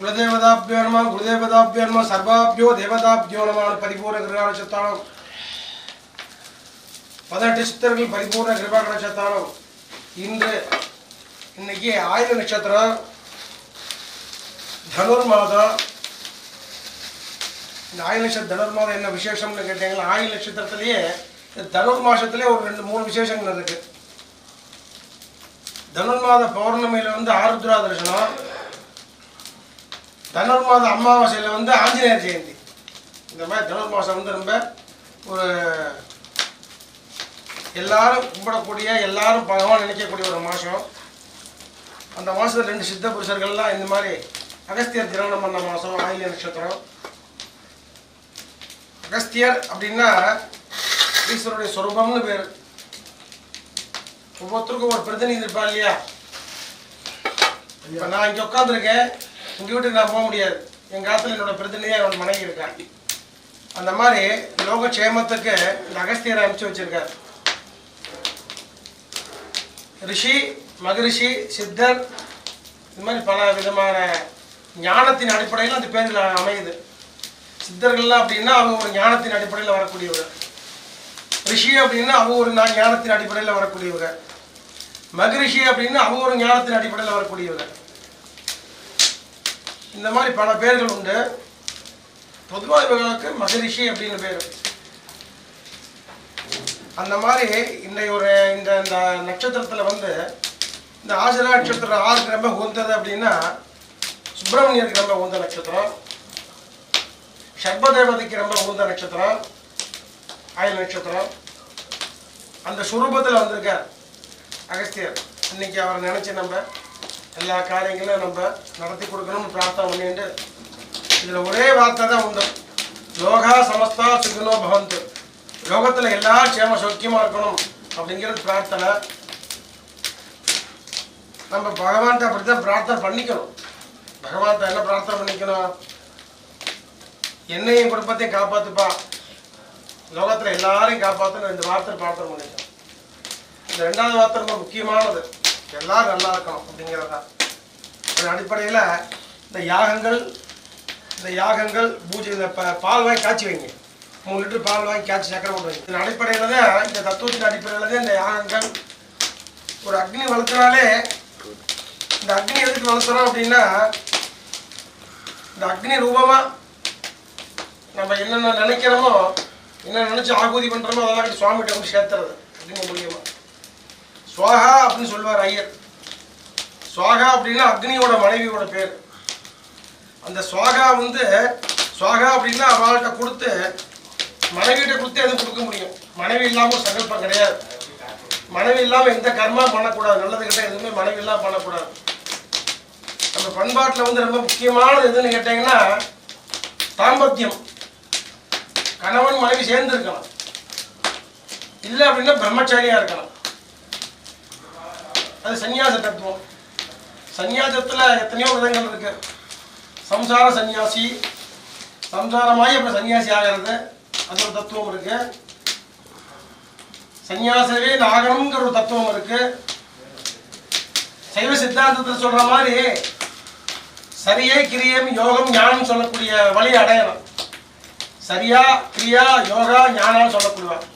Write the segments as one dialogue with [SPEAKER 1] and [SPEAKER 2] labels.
[SPEAKER 1] குலதேவதாபியோ நம குருதேவதாபியோ நம சர்வாபியோ தேவதாபியோ நம பரிபூர்ண கிருபாநட்சத்திரம் 18 சித்தர்கள் பரிபூர்ண கிருபாநட்சத்திரம் இன்னைக்கு ஆயுத நட்சத்திரம் தனுர் மாதம். இந்த ஆயுள் நட்சத்திரம் தனுர் மாதம் என்ன விசேஷம்னு கேட்டீங்கன்னா, ஆயுள் நட்சத்திரத்திலேயே தனுர் மாசத்திலே ஒரு 2-3 விசேஷங்கள் இருக்கு. தனுர் மாத பௌர்ணமியில ஆருத்ரா தரிசனம், தனுர் மாத அமாவாசையில் ஆஞ்சநேயர் ஜெயந்தி. இந்த மாதிரி தனுர் மாதம் ரொம்ப ஒரு எல்லாரும் கும்பிடக்கூடிய, எல்லாரும் பகவான் நினைக்கக்கூடிய ஒரு மாதம். அந்த மாதத்தில் 2 சித்த புருஷர்கள்லாம் இந்த மாதிரி அகஸ்தியர் ஜனனம் பண்ண மாதம் ஆயில்ய நட்சத்திரம். அகஸ்தியர் அப்படின்னா ஈஸ்வருடைய சொரூபம்னு பேர். ஒவ்வொருத்தருக்கும் ஒரு பிரதிநிதி இருப்பா இல்லையா? இப்போ நான் இங்கே உட்காந்துருக்கேன், உங்கள் வீட்டுக்கு நான் போக முடியாது. எங்கள் காலத்தில் என்னோட பிரதிநிதியாக என்னோட மனைவி இருக்கேன். அந்த மாதிரி லோகக்ஷேமத்துக்கு இந்த அகஸ்தியரை அனுப்பிச்சு வச்சிருக்கார். ரிஷி, மகரிஷி, சித்தர், இந்த மாதிரி பல விதமான ஞானத்தின் அடிப்படையில் அந்த பேரில் அமையுது. சித்தர்கள்லாம் அப்படின்னா அவங்க ஒரு ஞானத்தின் அடிப்படையில் வரக்கூடியவங்க. ரிஷி அப்படின்னா அவங்க ஒரு ஞானத்தின் அடிப்படையில் வரக்கூடியவங்க. மகரிஷி அப்படின்னா அவங்க ஒரு ஞானத்தின் அடிப்படையில் வரக்கூடியவங்க. இந்த மாதிரி பல பேர்கள் உண்டு. பொதுவாக இவர்களுக்கு மகரிஷி அப்படின்னு பேர். அந்த மாதிரி இந்த நட்சத்திரத்தில் இந்த ஆசிரா நட்சத்திரம் யாருக்கு ரொம்ப உகந்தது அப்படின்னா சுப்பிரமணியருக்கு ரொம்ப உகந்த நட்சத்திரம். சர்வதேவதைக்கு ரொம்ப உகந்த நட்சத்திரம் ஆயுள் நட்சத்திரம். அந்த சுரூபத்தில் வந்திருக்கார் அகஸ்தியர். இன்னைக்கு அவரை நினைச்சு நம்ம எல்லா காரியங்களும் நம்ம நடத்தி கொடுக்கணும்னு பிரார்த்தனை பண்ணிட்டு, இதில் ஒரே வார்த்தை தான் உண்டு, லோகா சமஸ்தா சுகினோ பவந்து. லோகத்தில் எல்லா க்ஷேம சௌக்கியமாக இருக்கணும் அப்படிங்கிறது பிரார்த்தனை. நம்ம பகவான்கிட்ட அப்படித்தான் பிரார்த்தனை பண்ணிக்கணும். பகவான்கிட்ட என்ன பிரார்த்தனை பண்ணிக்கணும்? என்னையும் குடும்பத்தையும் காப்பாற்றுப்பா, லோகத்தில் எல்லாரையும் காப்பாற்றணும். 2 வார்த்தை பிரார்த்தனை பண்ணிக்கணும். இந்த 2வது வார்த்தை ரொம்ப முக்கியமானது, எல்லாரும் நல்லா இருக்கணும் அப்படிங்கிறது தான். அதன் அடிப்படையில் இந்த யாகங்கள் பூஜை, இந்த பால் வாங்கி காய்ச்சி வைங்க. 3 லிட்டர் பால் வாங்கி காய்ச்சி சக்கரை போட்டு வைங்க. இதன் அடிப்படையில் தான், இந்த தத்துவத்தின் அடிப்படையில் தான் இந்த யாகங்கள். ஒரு அக்னி வளர்த்துனாலே, இந்த அக்னி எதுக்கு வளர்த்துறோம் அப்படின்னா, இந்த அக்னி ரூபமாக நம்ம என்னென்ன நினைக்கிறோமோ, என்ன நினைச்சு ஆகுதி பண்றோமோ அதெல்லாம் சுவாமிகிட்ட வந்து சேர்த்துறது அக்னி மூலியமா. சுவாகா அப்படின்னு சொல்லுவார் ஐயர். சுவாகா அப்படின்னா அக்னியோட மனைவியோட பேர். அந்த சுவாகா அப்படின்னா அவள்கிட்ட கொடுத்து, மனைவியிட்ட கொடுத்து எதுவும் கொடுக்க முடியும். மனைவி இல்லாமல் சங்கல்பம் கிடையாது. மனைவி இல்லாமல் எந்த கர்மா பண்ணக்கூடாது. நல்லது கிட்ட எதுவுமே மனைவி இல்லாமல் பண்ணக்கூடாது. நம்ம பண்பாட்டில் ரொம்ப முக்கியமானது எதுன்னு கேட்டீங்கன்னா தாம்பத்தியம். கணவன் மனைவி சேர்ந்து இருக்கலாம், இல்லை அப்படின்னா பிரம்மச்சாரியா இருக்கலாம். அது சன்னியாச தத்துவம். சன்னியாசத்தில் எத்தனையோ விதங்கள் இருக்கு. சம்சார சன்னியாசி, சம்சாரமாகி அப்புறம் சன்னியாசி ஆகிறது, அது ஒரு தத்துவம் இருக்கு. சன்னியாசவே நாகணுங்கிற ஒரு தத்துவம் இருக்கு. சைவ சித்தாந்தத்தில் சொல்ற மாதிரி சரியே கிரியம் யோகம் ஞானம் சொல்லக்கூடிய வழி அடையணும். சரியா கிரியா யோகா ஞானம் சொல்லப்படுவார்.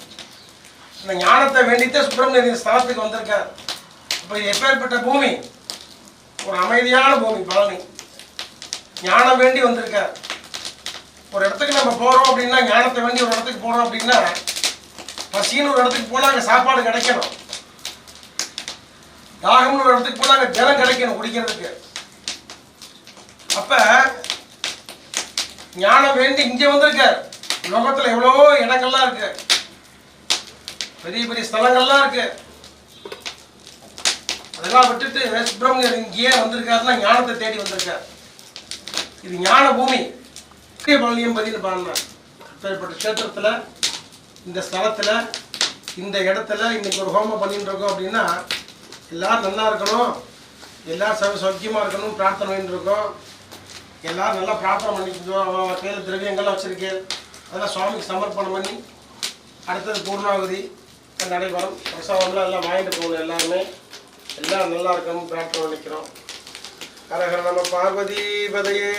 [SPEAKER 1] இந்த ஞானத்தை வேண்டித்தான் சுப்பிரமணிய ஸ்தலத்துக்கு வந்திருக்கார். இப்போ இது எப்பேற்பட்ட பூமி? ஒரு அமைதியான பூமி பழனி. ஞானம் வேண்டி வந்திருக்கார். ஒரு இடத்துக்கு நம்ம போகிறோம் அப்படின்னா, ஞானத்தை வேண்டி ஒரு இடத்துக்கு போகிறோம் அப்படின்னா, பசின்னு ஒரு இடத்துக்கு போனால் அங்கே சாப்பாடு கிடைக்கணும். தாகம்னு ஒரு இடத்துக்கு போனால் அங்கே ஜலம் கிடைக்கணும் குடிக்கிறதுக்கு. அப்போ ஞானம் வேண்டி இங்கே வந்திருக்கார். லோகத்தில் எவ்வளோ இடங்கள்லாம் இருக்கு, பெரிய பெரிய ஸ்தலங்கள்லாம் இருக்கு. அதெல்லாம் விட்டுட்டு சுப்பிரமணியர் இங்கேயே வந்திருக்காருன்னா ஞானத்தை தேடி வந்திருக்கார். இது ஞான பூமி. பழனியம் பதினு பாடினார். இப்பேற்பட்ட கஷேத்திரத்தில், இந்த ஸ்தலத்தில், இந்த இடத்துல இன்னைக்கு ஒரு ஹோமம் பண்ணிட்டு இருக்கோம் அப்படின்னா, எல்லாரும் நல்லா இருக்கணும், எல்லாரும் சௌக்கியமாக இருக்கணும் பிரார்த்தனை பண்ணிட்டு இருக்கோம். எல்லாரும் நல்லா பிரார்த்தனை பண்ணிக்கணும். அவன் கையில் திரவியங்கள்லாம் வச்சிருக்கேன், அதெல்லாம் சுவாமிக்கு சமர்ப்பணம் பண்ணி அடுத்தது பூர்ணாகுதி நடைபெறும். பிரசாதம்லாம் எல்லாம் வாங்கிட்டு போகணும். எல்லாருமே எல்லாம் நல்லா இருக்கணும் பிரார்த்தனை பண்ணிக்கிறோம். ஹரஹர நம பார்வதி பதையே.